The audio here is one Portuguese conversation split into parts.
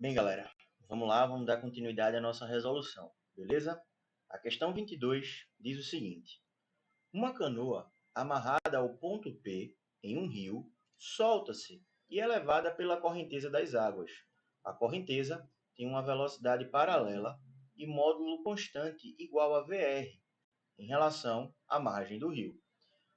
Bem, galera, vamos lá, vamos dar continuidade à nossa resolução, beleza? A questão 22 diz o seguinte: uma canoa amarrada ao ponto P em um rio solta-se e é levada pela correnteza das águas. A correnteza tem uma velocidade paralela e módulo constante igual a VR em relação à margem do rio.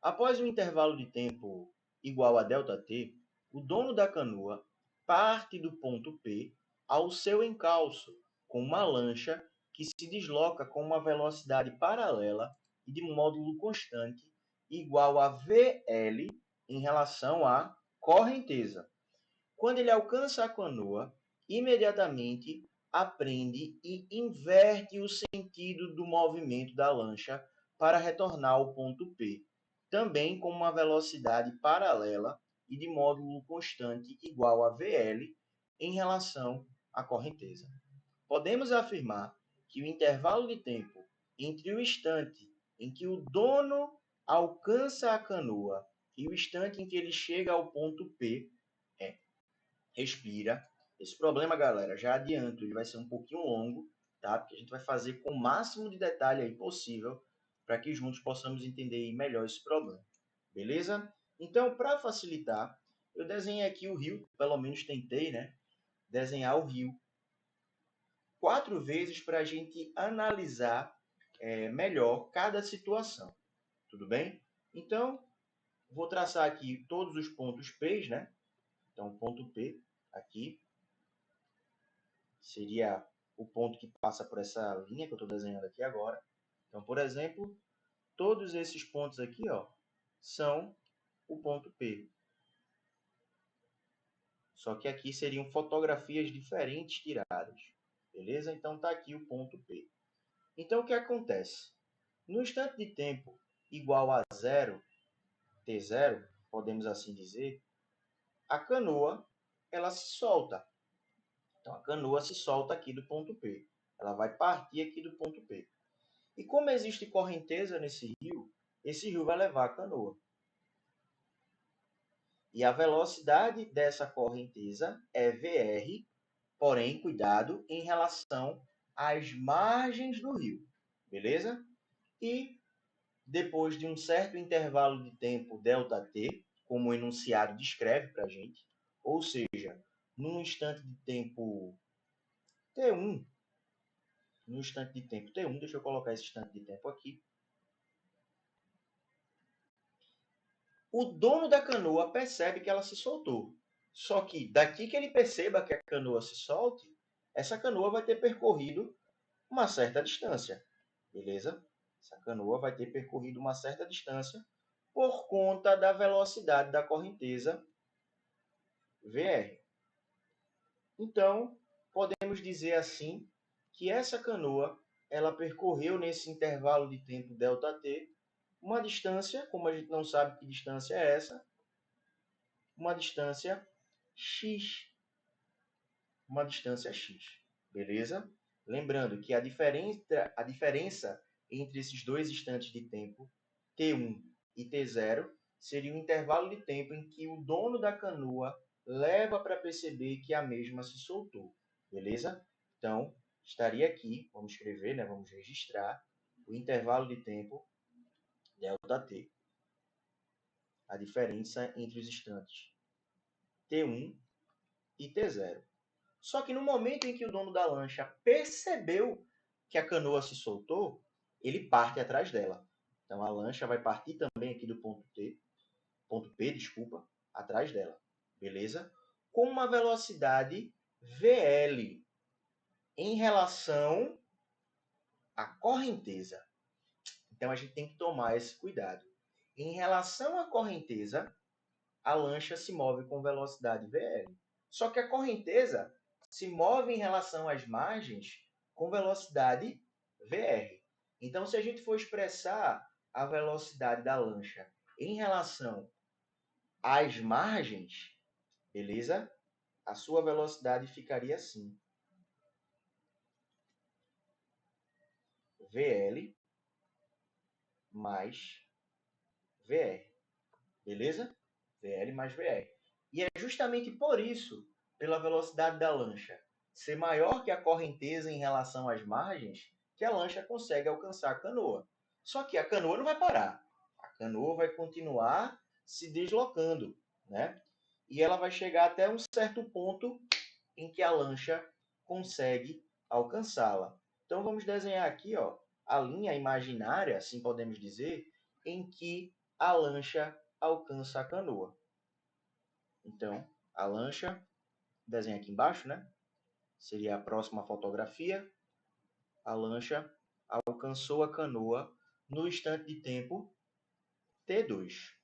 Após um intervalo de tempo igual a ΔT, o dono da canoa parte do ponto P ao seu encalço com uma lancha que se desloca com uma velocidade paralela e de módulo constante igual a VL em relação à correnteza. Quando ele alcança a canoa, imediatamente aprende e inverte o sentido do movimento da lancha para retornar ao ponto P, também com uma velocidade paralela e de módulo constante igual a VL em relação à correnteza. Podemos afirmar que o intervalo de tempo entre o instante em que o dono alcança a canoa e o instante em que ele chega ao ponto P é respira. Esse problema, galera, já adianto, ele vai ser um pouquinho longo, tá? Porque a gente vai fazer com o máximo de detalhe aí possível para que juntos possamos entender melhor esse problema. Beleza? Então, para facilitar, eu desenhei aqui o rio, pelo menos tentei, né? Desenhar o rio 4 vezes para a gente analisar melhor cada situação. Tudo bem? Então, vou traçar aqui todos os pontos P, né? Então, o ponto P aqui seria o ponto que passa por essa linha que eu estou desenhando aqui agora. Então, por exemplo, todos esses pontos aqui, ó, são o ponto P. Só que aqui seriam fotografias diferentes tiradas. Beleza? Então, está aqui o ponto P. Então, o que acontece? No instante de tempo igual a zero, T0, podemos assim dizer, a canoa ela se solta. Então, a canoa se solta aqui do ponto P. Ela vai partir aqui do ponto P. E como existe correnteza nesse rio, esse rio vai levar a canoa. E a velocidade dessa correnteza é VR, porém, cuidado, em relação às margens do rio. Beleza? E depois de um certo intervalo de tempo ΔT, como o enunciado descreve para a gente, ou seja, num instante de tempo T1, no instante de tempo T1, deixa eu colocar esse instante de tempo aqui, o dono da canoa percebe que ela se soltou. Só que daqui que ele perceba que a canoa se solte, essa canoa vai ter percorrido uma certa distância. Beleza? Essa canoa vai ter percorrido uma certa distância por conta da velocidade da correnteza VR. Então, podemos dizer assim que essa canoa ela percorreu nesse intervalo de tempo ΔT uma distância, como a gente não sabe que distância é essa, uma distância x. Uma distância x. Beleza? Lembrando que a diferença entre esses dois instantes de tempo, T1 e T0, seria o intervalo de tempo em que o dono da canoa leva para perceber que a mesma se soltou. Beleza? Então, estaria aqui, vamos escrever, né? Vamos registrar o intervalo de tempo ΔT. A diferença entre os instantes T1 e T0. Só que no momento em que o dono da lancha percebeu que a canoa se soltou, ele parte atrás dela. Então a lancha vai partir também aqui do ponto P, desculpa, atrás dela. Beleza? Com uma velocidade VL em relação à correnteza. Então a gente tem que tomar esse cuidado. Em relação à correnteza, a lancha se move com velocidade VL. Só que a correnteza se move em relação às margens com velocidade VR. Então, se a gente for expressar a velocidade da lancha em relação às margens, beleza? A sua velocidade ficaria assim. VL mais VR. Beleza? VL mais VR. E é justamente por isso, pela velocidade da lancha ser maior que a correnteza em relação às margens, que a lancha consegue alcançar a canoa. Só que a canoa não vai parar. A canoa vai continuar se deslocando, né? E ela vai chegar até um certo ponto em que a lancha consegue alcançá-la. Então vamos desenhar aqui, ó, a linha imaginária, assim podemos dizer, em que a lancha alcança a canoa. Então, a lancha, desenha aqui embaixo, né? Seria a próxima fotografia. A lancha alcançou a canoa no instante de tempo T2.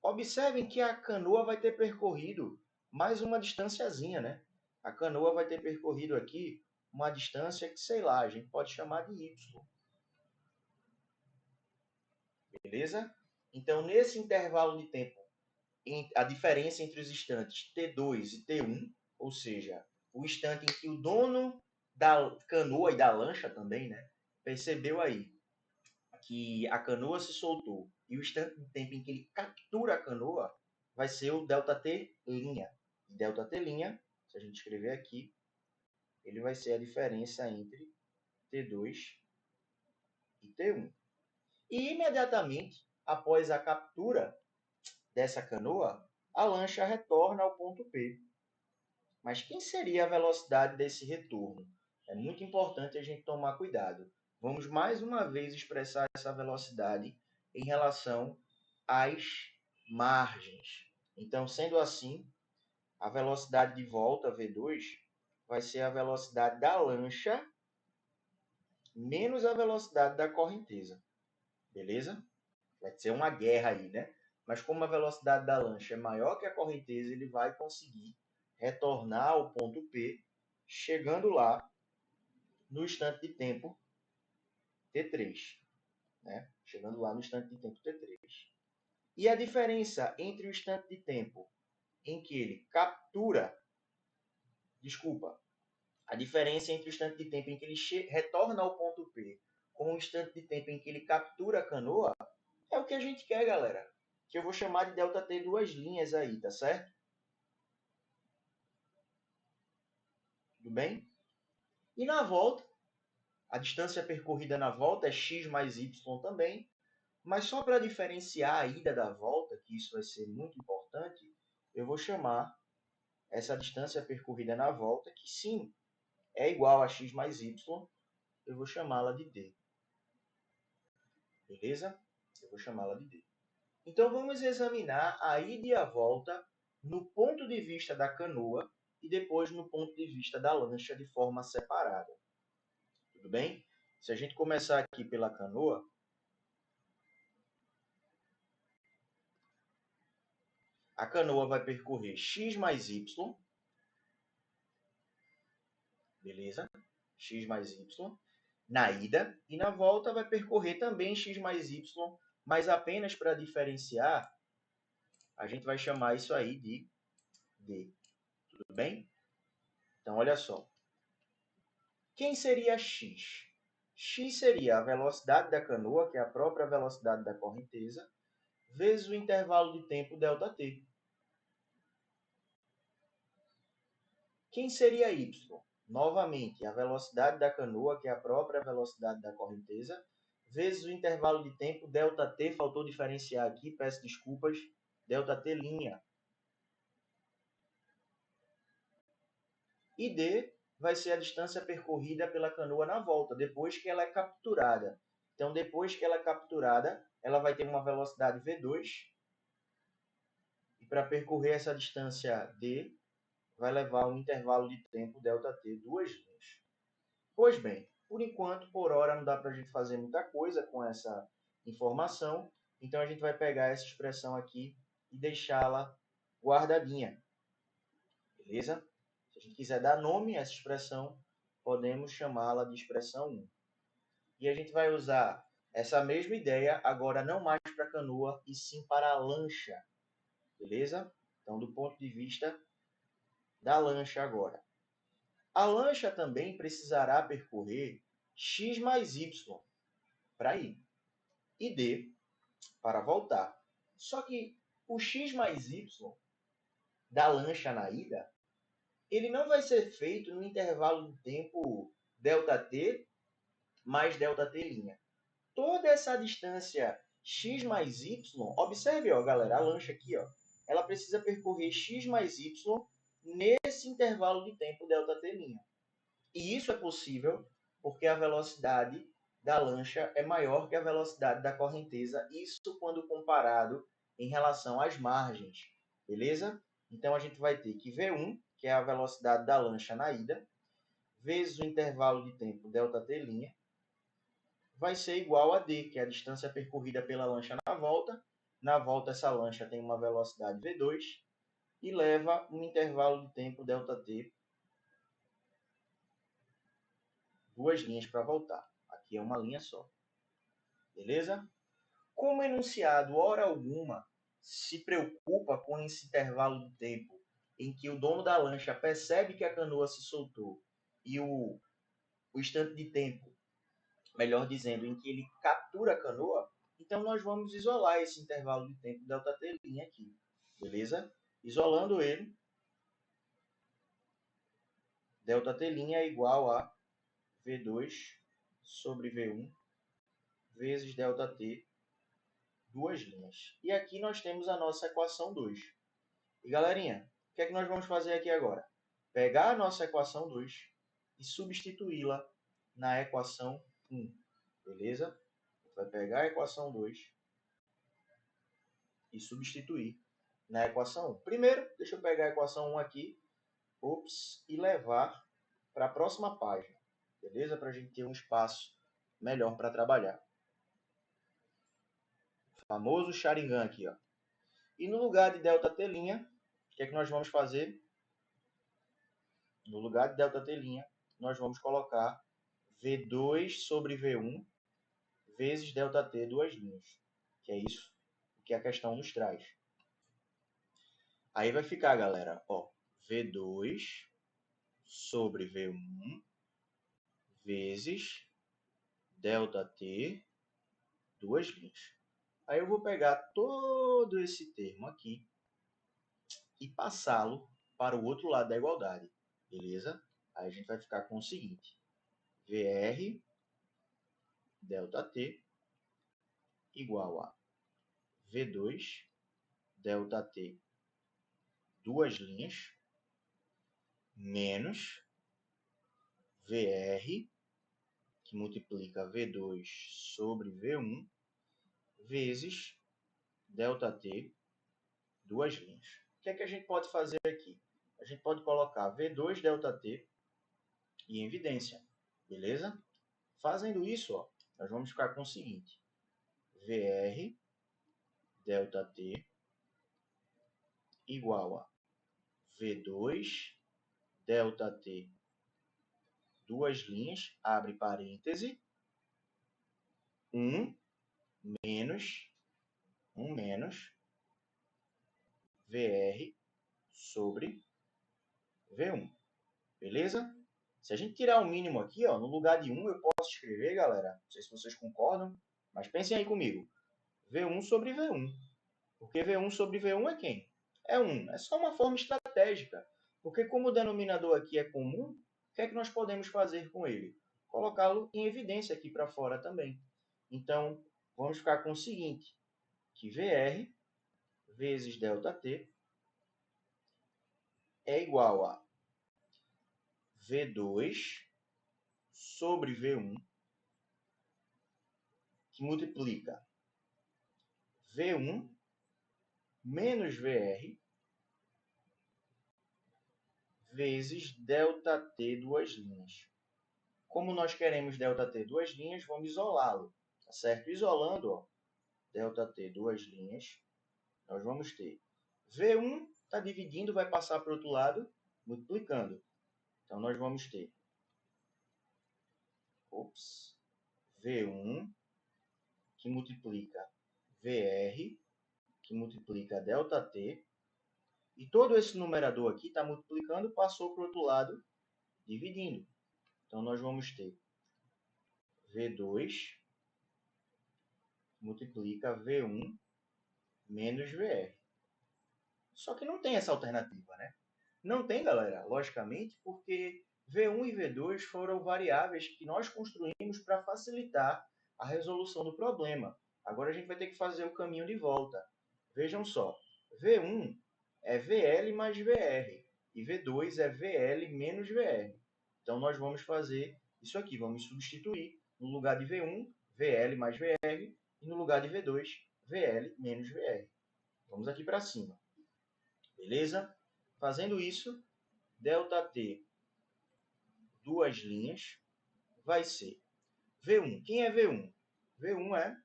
Observem que a canoa vai ter percorrido mais uma distânciazinha, né? A canoa vai ter percorrido aqui uma distância que, sei lá, a gente pode chamar de Y. Beleza? Então, nesse intervalo de tempo, a diferença entre os instantes T2 e T1, ou seja, o instante em que o dono da canoa e da lancha também, né, percebeu aí que a canoa se soltou e o instante de tempo em que ele captura a canoa vai ser o ΔT'. ΔT', se a gente escrever aqui, ele vai ser a diferença entre T2 e T1. E imediatamente após a captura dessa canoa, a lancha retorna ao ponto P. Mas quem seria a velocidade desse retorno? É muito importante a gente tomar cuidado. Vamos mais uma vez expressar essa velocidade em relação às margens. Então, sendo assim, a velocidade de volta, V2, vai ser a velocidade da lancha menos a velocidade da correnteza. Beleza? Vai ser uma guerra aí, né? Mas como a velocidade da lancha é maior que a correnteza, ele vai conseguir retornar ao ponto P, chegando lá no instante de tempo T3. Né? Chegando lá no instante de tempo T3. E a diferença entre o instante de tempo em que ele captura, desculpa, a diferença entre o instante de tempo em que ele retorna ao ponto P com o instante de tempo em que ele captura a canoa, é o que a gente quer, galera. Que eu vou chamar de ΔT duas linhas aí, tá certo? Tudo bem? E na volta, a distância percorrida na volta é x mais y também, mas só para diferenciar a ida da volta, que isso vai ser muito importante, eu vou chamar essa distância percorrida na volta, que sim, é igual a x mais y, eu vou chamá-la de d. Beleza? Eu vou chamá-la de d. Então vamos examinar a ida e a volta no ponto de vista da canoa e depois no ponto de vista da lancha de forma separada. Tudo bem? Se a gente começar aqui pela canoa, a canoa vai percorrer x mais y, beleza? X mais y, na ida, e na volta vai percorrer também x mais y, mas apenas para diferenciar, a gente vai chamar isso aí de d. Tudo bem? Então, olha só. Quem seria x? X seria a velocidade da canoa, que é a própria velocidade da correnteza, vezes o intervalo de tempo ΔT. Quem seria y? Novamente, a velocidade da canoa, que é a própria velocidade da correnteza, vezes o intervalo de tempo ΔT, faltou diferenciar aqui, peço desculpas, ΔT'. E d vai ser a distância percorrida pela canoa na volta, depois que ela é capturada. Então, depois que ela é capturada, ela vai ter uma velocidade v2, e para percorrer essa distância d, vai levar um intervalo de tempo ΔT, duas linhas. Pois bem, por enquanto, por hora, não dá para a gente fazer muita coisa com essa informação, então a gente vai pegar essa expressão aqui e deixá-la guardadinha. Beleza? Se a gente quiser dar nome a essa expressão, podemos chamá-la de expressão 1. E a gente vai usar essa mesma ideia agora não mais para a canoa, e sim para a lancha. Beleza? Então, do ponto de vista da lancha agora. A lancha também precisará percorrer x mais y para ir e d para voltar. Só que o x mais y da lancha na ida ele não vai ser feito no intervalo de tempo ΔT mais ΔT'. Toda essa distância x mais y, observe, ó, galera, a lancha aqui, ó, ela precisa percorrer x mais y nesse intervalo de tempo ΔT'. E isso é possível porque a velocidade da lancha é maior que a velocidade da correnteza, isso quando comparado em relação às margens, beleza? Então a gente vai ter que V1, que é a velocidade da lancha na ida, vezes o intervalo de tempo ΔT', vai ser igual a d, que é a distância percorrida pela lancha na volta. Na volta, essa lancha tem uma velocidade v2 e leva um intervalo de tempo ΔT, duas linhas para voltar. Aqui é uma linha só. Beleza? Como enunciado, hora alguma, se preocupa com esse intervalo de tempo em que o dono da lancha percebe que a canoa se soltou e o instante de tempo, melhor dizendo, em que ele captura a canoa, então nós vamos isolar esse intervalo de tempo ΔT' aqui, beleza? Isolando ele, ΔT' é igual a V2 sobre V1 vezes ΔT, duas linhas. E aqui nós temos a nossa equação 2. E galerinha, o que é que nós vamos fazer aqui agora? Pegar a nossa equação 2 e substituí-la na equação 1, beleza? Vai pegar a equação 2 e substituir na equação 1. Primeiro, deixa eu pegar a equação 1 aqui, e levar para a próxima página, beleza? Para a gente ter um espaço melhor para trabalhar. O famoso Sharingan aqui, ó. E no lugar de ΔT', o que é que nós vamos fazer? No lugar de ΔT', nós vamos colocar V2 sobre V1 vezes ΔT, duas linhas. Que é isso que a questão nos traz. Aí vai ficar, galera, ó, V2 sobre V1 vezes ΔT, duas linhas. Aí eu vou pegar todo esse termo aqui e passá-lo para o outro lado da igualdade, beleza? Aí a gente vai ficar com o seguinte, VR ΔT igual a V2 ΔT, duas linhas, menos VR, que multiplica V2 sobre V1, vezes ΔT, duas linhas. O que é que a gente pode fazer aqui? A gente pode colocar V2 ΔT em evidência, beleza? Fazendo isso, ó, nós vamos ficar com o seguinte, VR ΔT igual a V2 ΔT, duas linhas, abre parêntese, 1 menos VR sobre V1, beleza? Se a gente tirar o mínimo aqui, ó, no lugar de 1, eu posso escrever, galera, não sei se vocês concordam, mas pensem aí comigo, V1 sobre V1, porque V1 sobre V1 é quem? É 1, é só uma forma estratégica, porque como o denominador aqui é comum, o que é que nós podemos fazer com ele? Colocá-lo em evidência aqui para fora também. Então, vamos ficar com o seguinte, que VR vezes ΔT é igual a V2 sobre V1, que multiplica V1 menos VR vezes ΔT, duas linhas. Como nós queremos ΔT, duas linhas, vamos isolá-lo, tá certo? Isolando, ó, ΔT, duas linhas, nós vamos ter V1 está dividindo, vai passar para o outro lado, multiplicando. Então, nós vamos ter V1, que multiplica VR, que multiplica ΔT, e todo esse numerador aqui está multiplicando, passou para o outro lado, dividindo. Então, nós vamos ter V2 multiplica V1 menos VR. Só que não tem essa alternativa, né? Não tem, galera, logicamente, porque V1 e V2 foram variáveis que nós construímos para facilitar a resolução do problema. Agora a gente vai ter que fazer o caminho de volta. Vejam só, V1 é VL mais VR e V2 é VL menos VR. Então nós vamos fazer isso aqui, vamos substituir no lugar de V1, VL mais VR e no lugar de V2, VL menos VR. Vamos aqui para cima. Beleza? Fazendo isso, ΔT, duas linhas, vai ser V1. Quem é V1? V1 é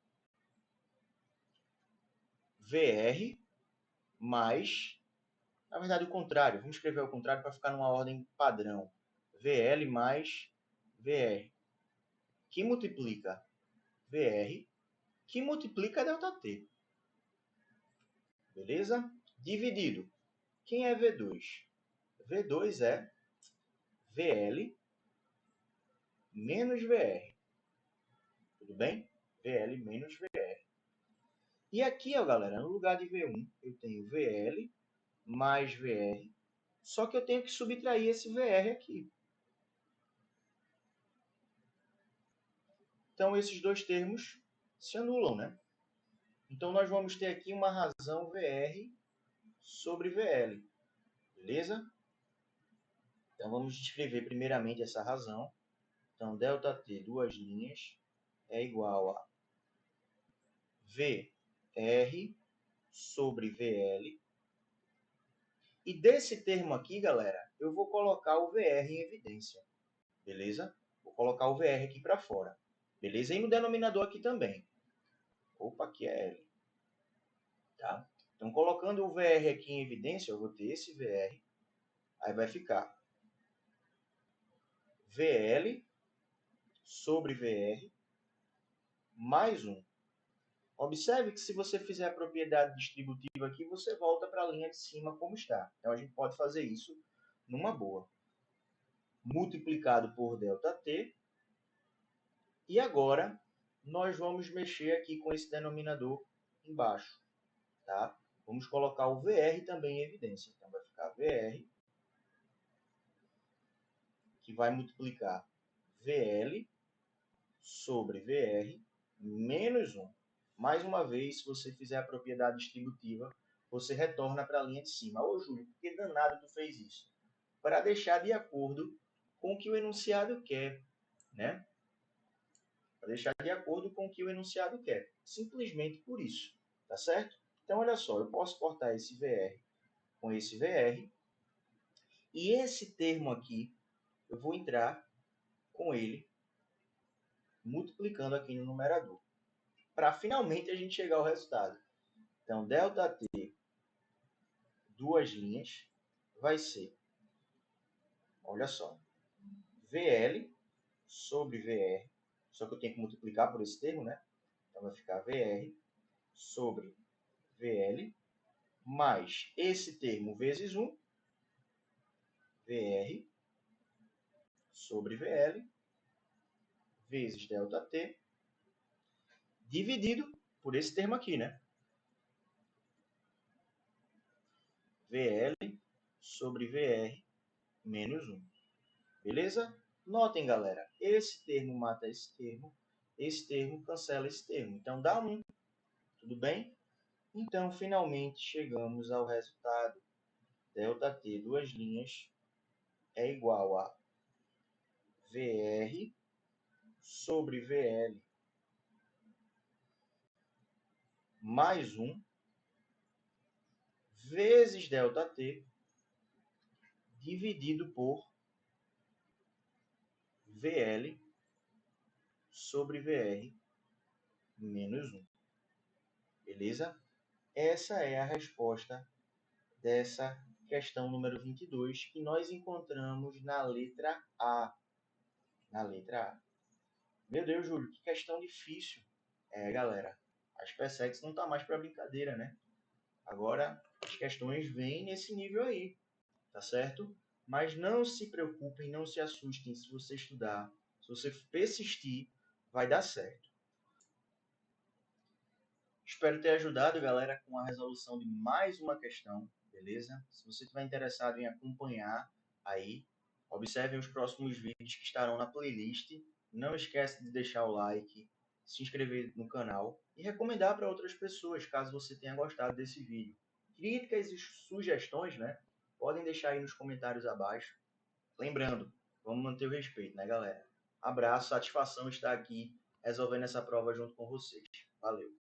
VR mais, na verdade, o contrário. Vamos escrever o contrário para ficar numa ordem padrão. VL mais VR, que multiplica VR, que multiplica ΔT. Beleza? Dividido. Quem é V2? V2 é VL menos VR. Tudo bem? VL menos VR. E aqui, ó, galera, no lugar de V1, eu tenho VL mais VR, só que eu tenho que subtrair esse VR aqui. Então, esses dois termos se anulam, né? Então, nós vamos ter aqui uma razão VR sobre VL. Beleza? Então, vamos escrever primeiramente essa razão. Então, ΔT, duas linhas, é igual a VR sobre VL. E desse termo aqui, galera, eu vou colocar o VR em evidência. Beleza? Vou colocar o VR aqui para fora. Beleza? E no denominador aqui também. Opa, aqui é L. Tá? Então, colocando o VR aqui em evidência, eu vou ter esse VR. Aí vai ficar VL sobre VR mais 1. Observe que se você fizer a propriedade distributiva aqui, você volta para a linha de cima como está. Então, a gente pode fazer isso numa boa. Multiplicado por ΔT. E agora, nós vamos mexer aqui com esse denominador embaixo. Tá? Vamos colocar o VR também em evidência. Então, vai ficar VR, que vai multiplicar VL sobre VR menos 1. Mais uma vez, se você fizer a propriedade distributiva, você retorna para a linha de cima. Ô, Júlio, por que danado tu fez isso? Para deixar de acordo com o que o enunciado quer, né? Para deixar de acordo com o que o enunciado quer. Simplesmente por isso, tá certo? Então, olha só, eu posso cortar esse VR com esse VR, e esse termo aqui, eu vou entrar com ele multiplicando aqui no numerador, para finalmente a gente chegar ao resultado. Então, ΔT, duas linhas, vai ser, olha só, VL sobre VR, só que eu tenho que multiplicar por esse termo, né? Então, vai ficar VR sobre VL, mais esse termo vezes 1, VR sobre VL, vezes ΔT, dividido por esse termo aqui, né? VL sobre VR menos 1. Beleza? Notem, galera, esse termo mata esse termo cancela esse termo. Então, dá 1. Tudo bem? Então, finalmente, chegamos ao resultado. ΔT, duas linhas, é igual a VR sobre VL mais 1 vezes ΔT dividido por VL sobre VR menos 1. Beleza? Essa é a resposta dessa questão número 22 que nós encontramos na letra A. Na letra A. Meu Deus, Júlio, que questão difícil. É, galera, a SpaceX não está mais para brincadeira, né? Agora, as questões vêm nesse nível aí, tá certo? Mas não se preocupem, não se assustem se você estudar. Se você persistir, vai dar certo. Espero ter ajudado, galera, com a resolução de mais uma questão. beleza? Se você estiver interessado em acompanhar aí, observem os próximos vídeos que estarão na playlist. Não esquece de deixar o like, se inscrever no canal e recomendar para outras pessoas, caso você tenha gostado desse vídeo. Críticas e sugestões, né? Podem deixar aí nos comentários abaixo. Lembrando, vamos manter o respeito, né, galera? Abraço, satisfação estar aqui resolvendo essa prova junto com vocês. Valeu!